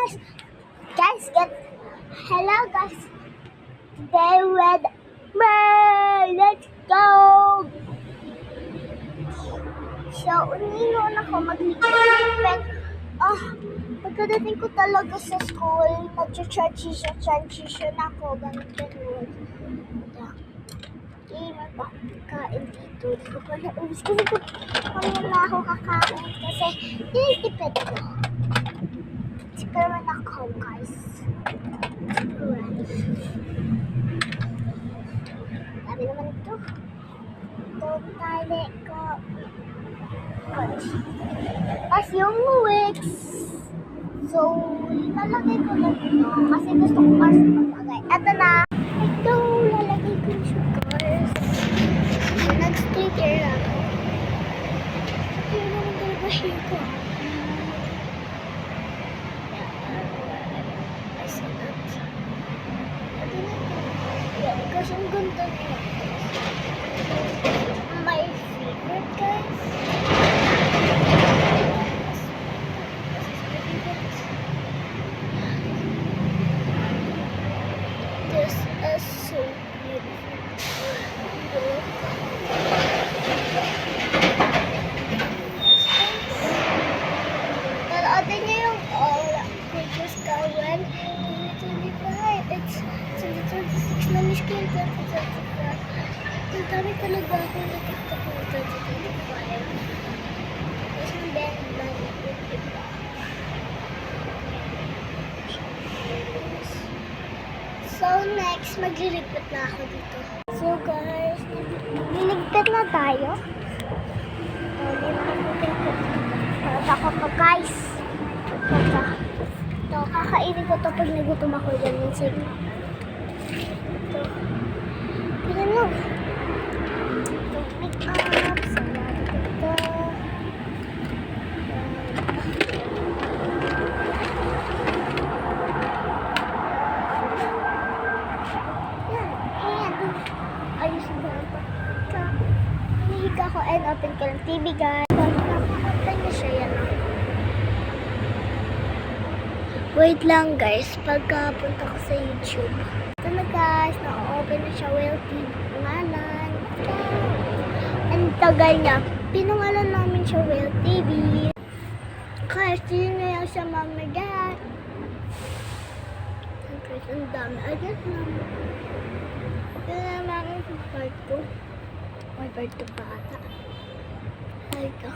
Hello guys, today with me, let's go! So, uningon ako mag-liquid. Pagkadating ko talaga sa school, mag-transition ako, ganun. Hindi magpakain dito. Hindi ko pa naubos kasi kanina ako kakain kasi tinitipid ko. Experiment ako, guys. Sabi naman ito. Don't tali ko. Tapos yung wicks. So, lalagay ko na ito kasi gusto ko kasi maglagay. Ito na. Ito, lalagay ko yung sugars. Nag-sticker ako. Ito naman talaga siya ko. Kasi ang ganda niya. My favorite, guys. This is so beautiful. Nalaatin niyo yung aura. Pictures Kawan 2025. It's 2026 na miss ko yung 2025. Ang dami talaga ako na TikTok ng 2025. Tapos yung band diba? So next, magliligpit na ako dito. So guys, magliligpit na tayo. Para ako pa guys. Ito, kakainin ko to pag nagutom ako dyan yung signal. Ito. Tignan mo. Ito, make up. Salad ito. Ayos na ba? Hinihiga ko and open ko ng TV guys. Open na siya yan. Wait lang guys, pagkapunta ko sa YouTube. Ito na guys, na-open na siya. Well TV pangalan. Ang tagal niya. Pinangalan namin siya Well TV. Kasi yun na yan sa mama dad. Ang dami. I guess naman. Ito naman ang part ko. May part ko pa ata. Ay ka.